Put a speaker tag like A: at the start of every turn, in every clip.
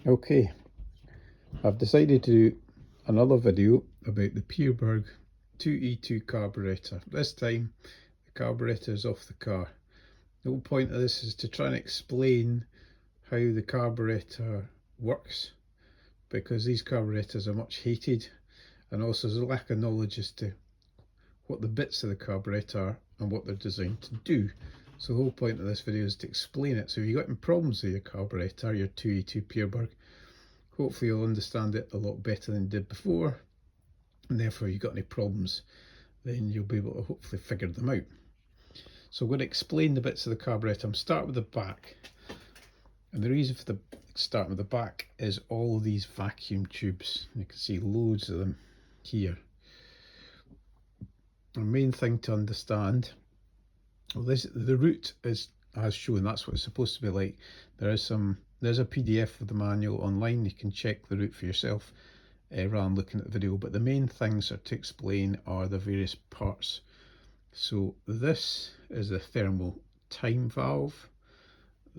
A: Okay, I've decided to do another video about the Pierburg 2E2 carburetor. This time the carburetor is off the car. The whole point of this is to try and explain how the carburetor works, because these carburetors are much hated, and also there's a lack of knowledge as to what the bits of the carburetor are and what they're designed to do. So the whole point of this video is to explain it. So if you've got any problems with your carburetor, your 2E2 Pierburg, hopefully you'll understand it a lot better than you did before, and therefore if you've got any problems, then you'll be able to hopefully figure them out. So I'm going to explain the bits of the carburetor. I'm starting with the back, and the reason for the starting with the back is all of these vacuum tubes. You can see loads of them here. The main thing to understand, well, the route is as shown. That's what it's supposed to be like. There's a PDF of the manual online. You can check the route for yourself rather than looking at the video. But the main things to explain are the various parts. So this is the thermal time valve.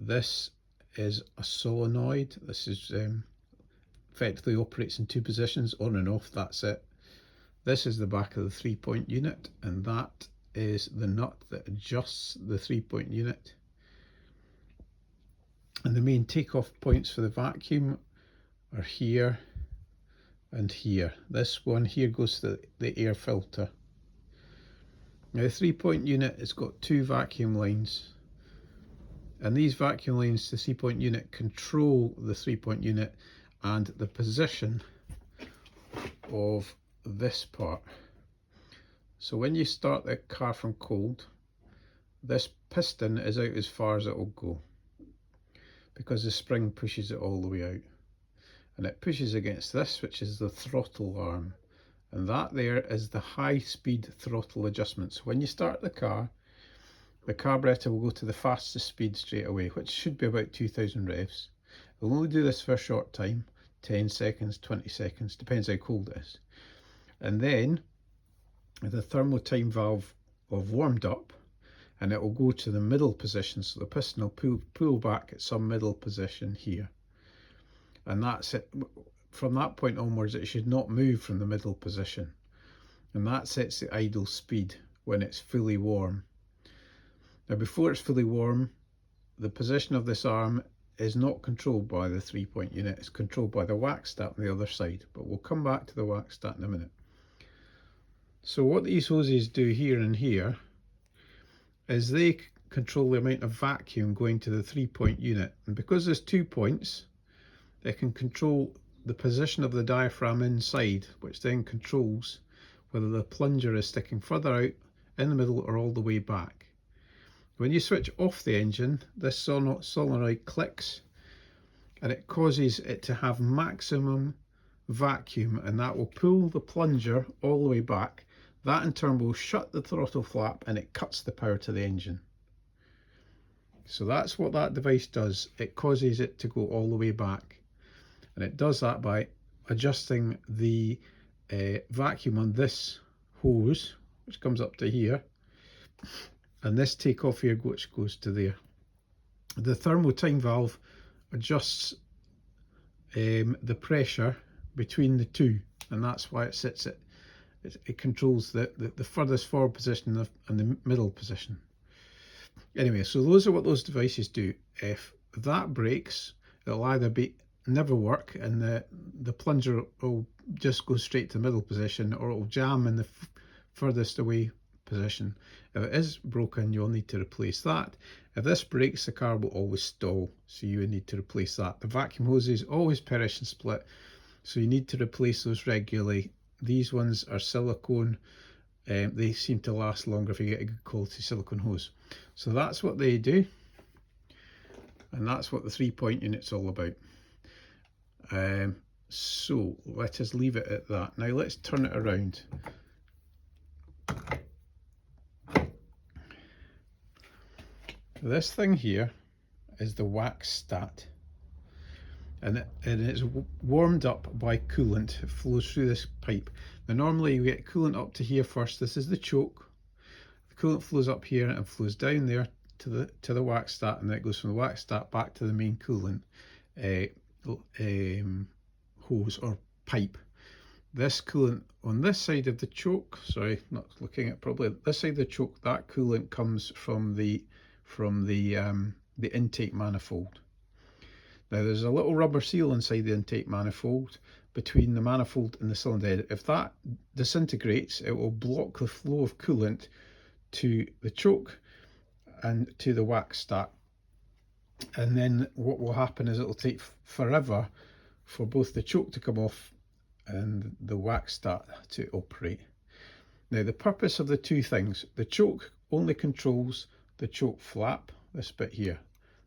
A: This is a solenoid. This is effectively operates in two positions, on and off. That's it. This is the back of the 3-point unit, and that is the nut that adjusts the 3-point unit. And the main takeoff points for the vacuum are here and here. This one here goes to the air filter. Now the 3-point unit has got two vacuum lines, and these vacuum lines to the 3-point unit control the 3-point unit and the position of this part. So when you start the car from cold, this piston is out as far as it will go, because the spring pushes it all the way out, and it pushes against this, which is the throttle arm, and that there is the high speed throttle adjustment. So when you start the car, the carburetor will go to the fastest speed straight away, which should be about 2000 revs. It'll only do this for a short time, 10 seconds, 20 seconds, depends how cold it is. And then the thermal time valve will have warmed up, and it will go to the middle position. So the piston will pull back at some middle position here. And that's it. From that point onwards, it should not move from the middle position. And that sets the idle speed when it's fully warm. Now before it's fully warm, the position of this arm is not controlled by the 3-point unit. It's controlled by the wax stat on the other side. But we'll come back to the wax stat in a minute. So what these hoses do here and here is they control the amount of vacuum going to the 3-point unit. And because there's 2 points, they can control the position of the diaphragm inside, which then controls whether the plunger is sticking further out, in the middle, or all the way back. When you switch off the engine, this solenoid clicks, and it causes it to have maximum vacuum, and that will pull the plunger all the way back. That in turn will shut the throttle flap, and it cuts the power to the engine. So that's what that device does. It causes it to go all the way back, and it does that by adjusting the vacuum on this hose, which comes up to here, and this takeoff here, which goes to there. The thermal time valve adjusts the pressure between the two, and that's why it sits at it controls the furthest forward position and the middle position. Anyway, so those are what those devices do. If that breaks, it'll either never work, and the plunger will just go straight to the middle position, or it'll jam in the furthest away position. If it is broken, you'll need to replace that. If this breaks, the car will always stall, so you would need to replace that. The vacuum hoses always perish and split, so you need to replace those regularly. These ones are silicone. They seem to last longer if you get a good quality silicone hose. So that's what they do, and that's what the 3-point unit's all about. So let us leave it at that. Now let's turn it around. This thing here is the wax stat, and it's warmed up by coolant. It flows through this pipe. Now normally you get coolant up to here first. This is the choke. The coolant flows up here and flows down there to the wax stat, and then it goes from the wax stat back to the main coolant. hose or pipe. This coolant on this side of the choke, sorry, not looking at probably this side of the choke, that coolant comes from the intake manifold. Now there's a little rubber seal inside the intake manifold between the manifold and the cylinder head. If that disintegrates, it will block the flow of coolant to the choke and to the wax stat. And then what will happen is it'll take forever for both the choke to come off and the wax stat to operate. Now the purpose of the two things, the choke only controls the choke flap, this bit here.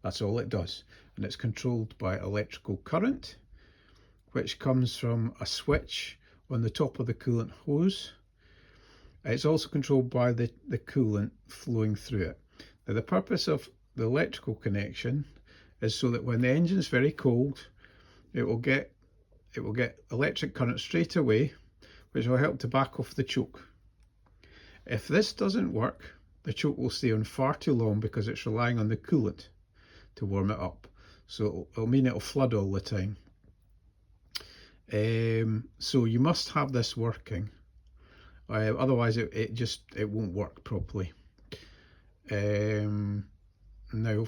A: That's all it does. And it's controlled by electrical current, which comes from a switch on the top of the coolant hose. It's also controlled by the coolant flowing through it. Now the purpose of the electrical connection is so that when the engine's very cold, it will get electric current straight away, which will help to back off the choke. If this doesn't work, the choke will stay on far too long because it's relying on the coolant to warm it up. So it'll mean it'll flood all the time. So you must have this working. Otherwise it won't work properly. Now,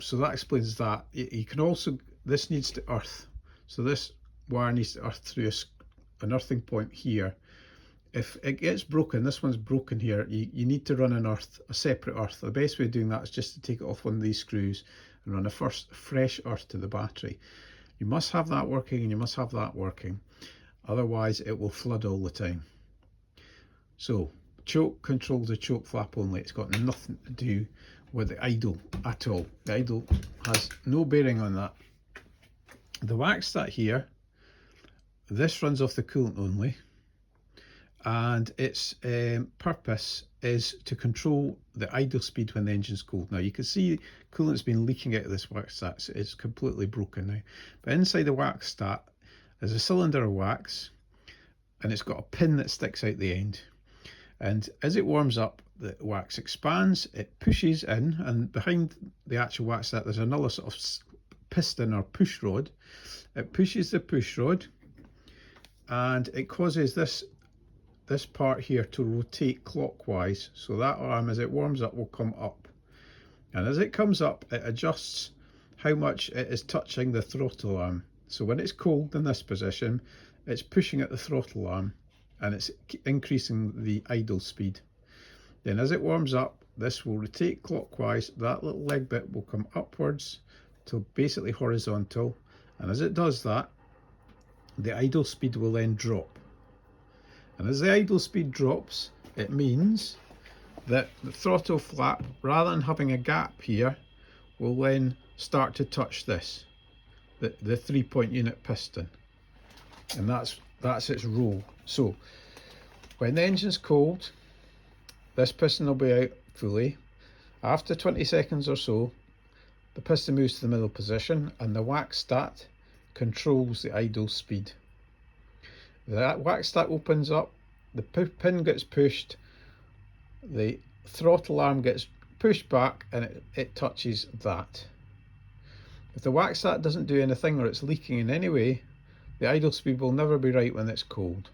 A: so that explains that. You can also, this needs to earth. So this wire needs to earth through an earthing point here. If it gets broken, this one's broken here, you need to run a separate earth. The best way of doing that is just to take it off one of these screws and run a fresh earth to the battery. You must have that working and you must have that working. Otherwise it will flood all the time. So choke controls the choke flap only. It's got nothing to do with the idle at all. The idle has no bearing on that. The wax stat here, this runs off the coolant only, and its purpose is to control the idle speed when the engine's cold. Now you can see coolant's been leaking out of this wax stat, so it's completely broken now. But inside the wax stat there's a cylinder of wax, and it's got a pin that sticks out the end. And as it warms up, the wax expands, it pushes in, and behind the actual wax stat there's another sort of piston or push rod. It pushes the push rod, and it causes this part here to rotate clockwise. So that arm, as it warms up, will come up. And as it comes up, it adjusts how much it is touching the throttle arm. So when it's cold in this position, it's pushing at the throttle arm, and it's increasing the idle speed. Then as it warms up, this will rotate clockwise. That little leg bit will come upwards to basically horizontal, and as it does that, the idle speed will then drop. And as the idle speed drops, it means that the throttle flap, rather than having a gap here, will then start to touch this, the 3-point unit piston. And that's its role. So when the engine's cold, this piston will be out fully. After 20 seconds or so, the piston moves to the middle position, and the wax stat controls the idle speed. That wax stat opens up, the pin gets pushed, the throttle arm gets pushed back, and it touches that. If the wax stat doesn't do anything, or it's leaking in any way, the idle speed will never be right when it's cold,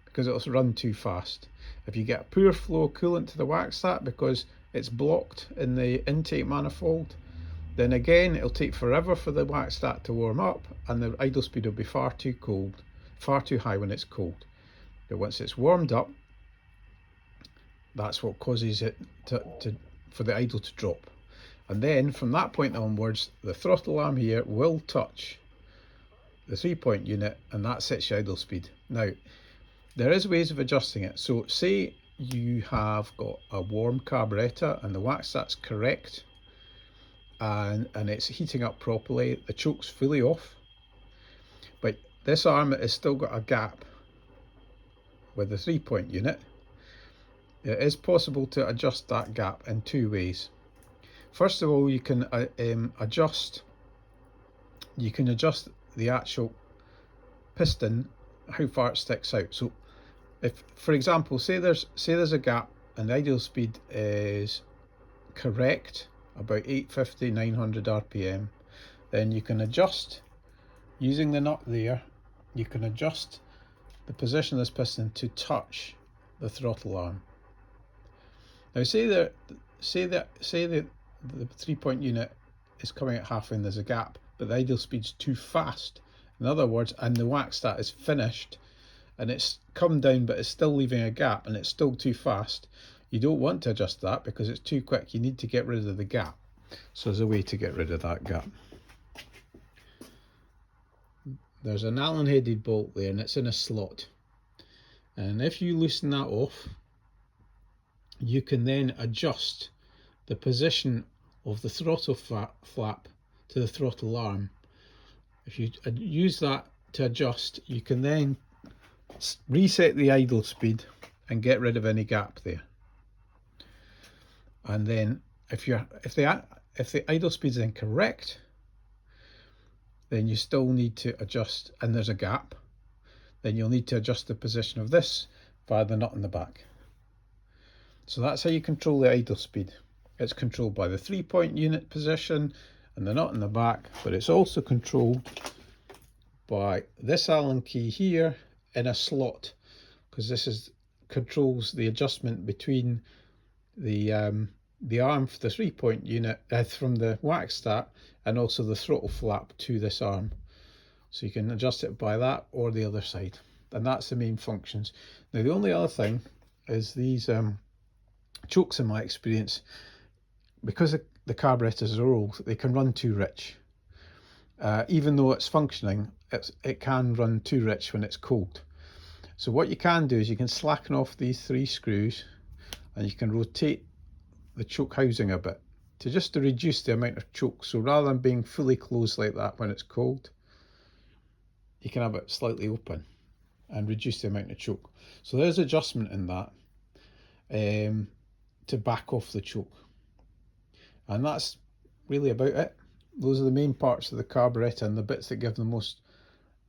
A: because it'll run too fast. If you get a poor flow of coolant to the wax stat because it's blocked in the intake manifold, then again it'll take forever for the wax stat to warm up, and the idle speed will be far too high when it's cold. But once it's warmed up, that's what causes it for the idle to drop. And then from that point onwards, the throttle arm here will touch the 3-point unit, and that sets your idle speed. Now, there is ways of adjusting it. So say you have got a warm carburetor and the wax stat's correct, and it's heating up properly, the choke's fully off, but this arm has still got a gap with the 3-point unit. It is possible to adjust that gap in two ways. First of all, you can adjust the actual piston, how far it sticks out. So if, for example, say there's a gap and the ideal speed is correct, about 850, 900 RPM, then you can adjust Using the nut there, you can adjust the position of this piston to touch the throttle arm. Now say the 3-point unit is coming at halfway and there's a gap, but the idle speed's too fast. In other words, and the whack stat is finished and it's come down but it's still leaving a gap and it's still too fast. You don't want to adjust that because it's too quick. You need to get rid of the gap. So there's a way to get rid of that gap. There's an Allen headed bolt there and it's in a slot. And if you loosen that off, you can then adjust the position of the throttle flap to the throttle arm. If you use that to adjust, you can then reset the idle speed and get rid of any gap there. And then if the idle speed is incorrect, then you still need to adjust, and there's a gap, then you'll need to adjust the position of this via the nut in the back. So that's how you control the idle speed. It's controlled by the 3-point unit position and the nut in the back, but it's also controlled by this Allen key here in a slot, because controls the adjustment between the arm for the 3-point unit from the whack stat and also the throttle flap to this arm. So you can adjust it by that or the other side, and that's the main functions. Now the only other thing is these chokes, in my experience, because the carburetors are old, they can run too rich. Even though it's functioning, it can run too rich when it's cold. So what you can do is you can slacken off these 3 screws and you can rotate the choke housing a bit to reduce the amount of choke. So rather than being fully closed like that when it's cold, you can have it slightly open and reduce the amount of choke. So there's adjustment in that to back off the choke. And that's really about it. Those are the main parts of the carburetor and the bits that give the most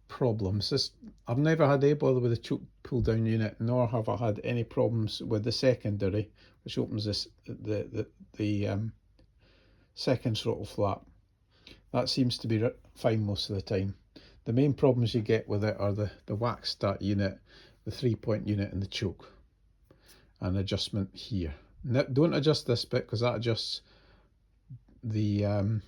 A: problems. I've never had any bother with the choke pull down unit, nor have I had any problems with the secondary, which opens the second throttle flap. That seems to be fine most of the time. The main problems you get with it are the whack stat unit, the 3-point unit and the choke, and adjustment here. Now, don't adjust this bit because that adjusts the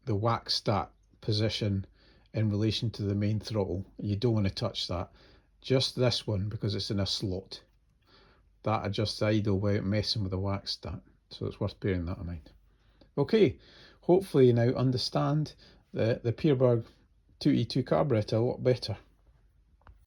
A: whack stat position in relation to the main throttle. You don't want to touch that. Just this one, because it's in a slot, that adjusts the idle without messing with the whack stat. So it's worth bearing that in mind. Okay, hopefully you now understand the Pierburg 2E2 carburetor a lot better.